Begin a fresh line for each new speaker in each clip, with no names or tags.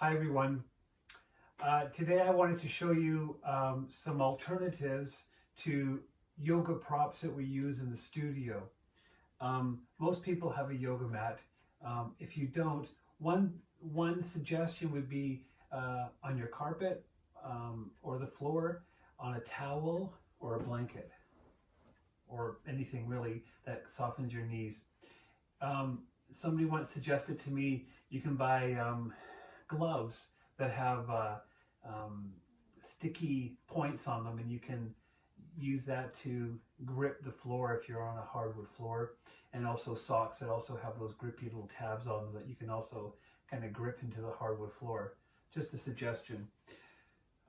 Hi everyone. Today I wanted to show you some alternatives to yoga props that we use in the studio. Most people have a yoga mat. If you don't, one suggestion would be on your carpet or the floor, on a towel or a blanket, or anything really that softens your knees. Somebody once suggested to me you can buy gloves that have sticky points on them, and you can use that to grip the floor if you're on a hardwood floor, and also socks that also have those grippy little tabs on them that you can also kind of grip into the hardwood floor. Just a suggestion.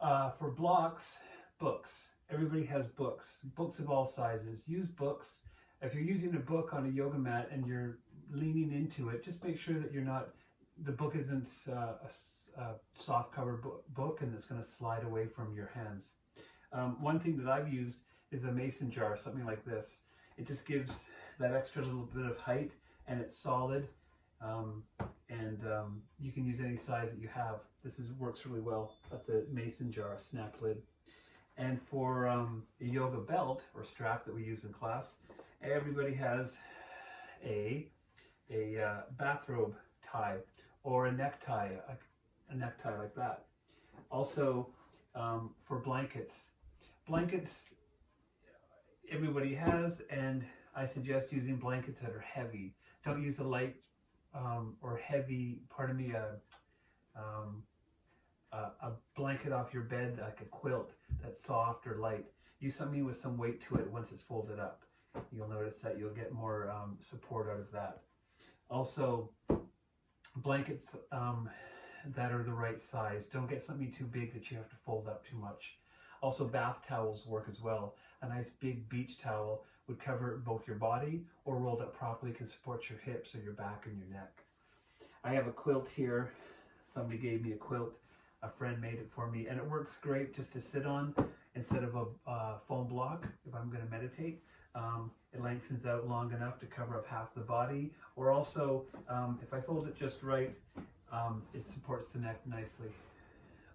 For blocks, books. Everybody has books of all sizes. Use books. If you're using a book on a yoga mat and you're leaning into it, just make sure that the book isn't a soft cover book and it's going to slide away from your hands. One thing that I've used is a mason jar, something like this. It just gives that extra little bit of height, and it's solid, and you can use any size that you have. Works really well. That's a mason jar, a snap lid. And for a yoga belt or strap that we use in class, everybody has a bathrobe tie or a necktie like that. Also, for blankets everybody has, and I suggest using blankets that are heavy. Don't use a light or heavy, a blanket off your bed like a quilt that's soft or light. Use something with some weight to it once it's folded up. You'll notice that you'll get more support out of that. Also, blankets that are the right size. Don't get something too big that you have to fold up too much. Also, bath towels work as well. A nice big beach towel would cover both your body, or rolled up properly can support your hips or your back and your neck. I have a quilt here. Somebody gave me a quilt. A friend made it for me, and it works great just to sit on instead of a foam block if I'm going to meditate. It lengthens out long enough to cover up half the body, or also if I fold it just right, it supports the neck nicely.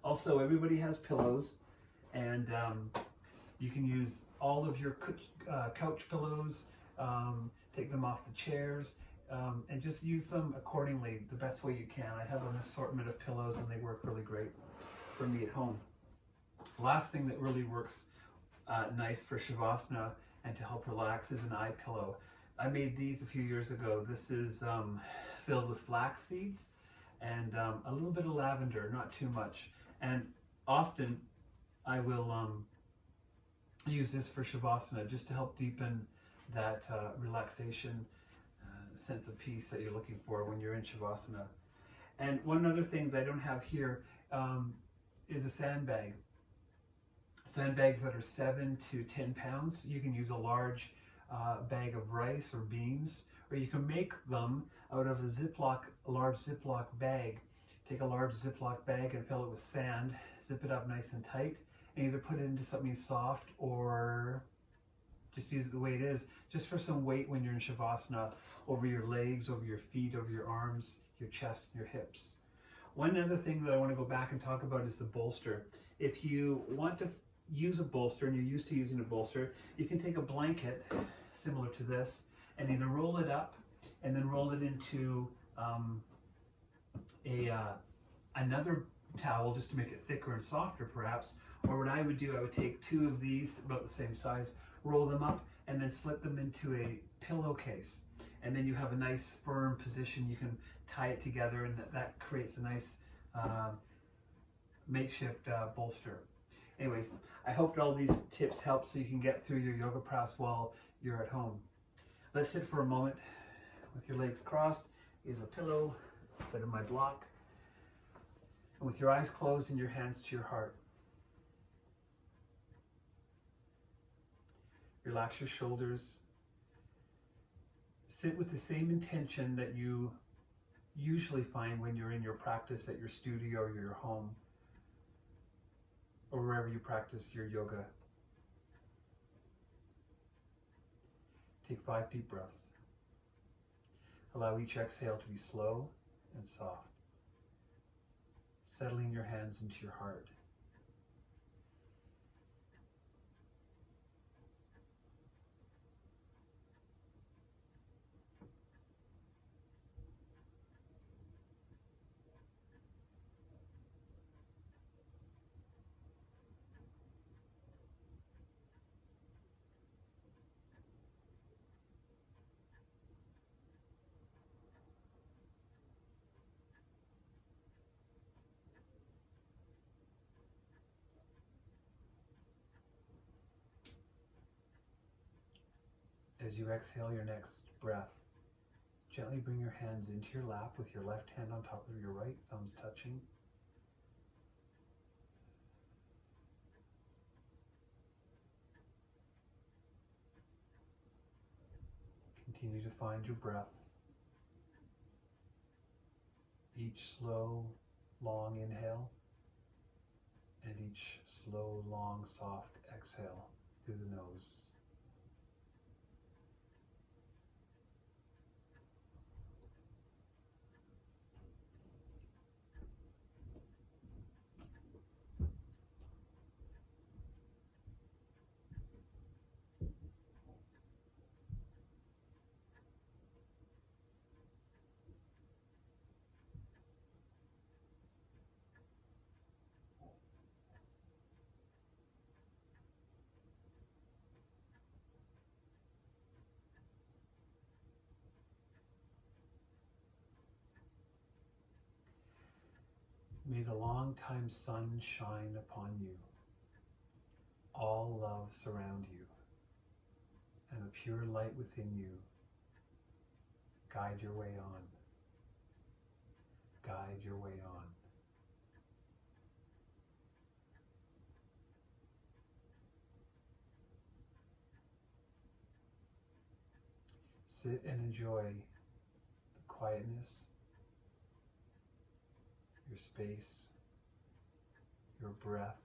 Also, everybody has pillows, and you can use all of your couch pillows, take them off the chairs, and just use them accordingly the best way you can. I have an assortment of pillows, and they work really great for me at home. Last thing that really works nice for Shavasana and to help relax is an eye pillow. I made these a few years ago. This is filled with flax seeds and a little bit of lavender, not too much. And often I will use this for Shavasana just to help deepen that relaxation, sense of peace that you're looking for when you're in Shavasana. And one other thing that I don't have here is a sandbag. Sandbags that are 7 to 10 pounds. You can use a large bag of rice or beans, or you can make them out of a large Ziploc bag. Take a large Ziploc bag and fill it with sand, zip it up nice and tight, and either put it into something soft or just use it the way it is, just for some weight when you're in Shavasana, over your legs, over your feet, over your arms, your chest, and your hips. One other thing that I want to go back and talk about is the bolster. If you want to use a bolster and you're used to using a bolster, you can take a blanket similar to this and either roll it up and then roll it into another towel just to make it thicker and softer perhaps. Or what I would do, I would take 2 of these about the same size, roll them up, and then slip them into a pillowcase. And then you have a nice firm position. You can tie it together, and that creates a nice makeshift bolster. Anyways, I hope all these tips help so you can get through your yoga practice while you're at home. Let's sit for a moment with your legs crossed. Here's a pillow, set in my block. And with your eyes closed and your hands to your heart. Relax your shoulders. Sit with the same intention that you usually find when you're in your practice at your studio or your home, or wherever you practice your yoga. Take 5 deep breaths. Allow each exhale to be slow and soft. settling your hands into your heart. As you exhale your next breath, gently bring your hands into your lap with your left hand on top of your right, thumbs touching. Continue to find your breath. Each slow, long inhale and each slow, long, soft exhale through the nose. May the long-time sun shine upon you. All love surround you, and a pure light within you guide your way on. Guide your way on. Sit and enjoy the quietness, your space, your breath,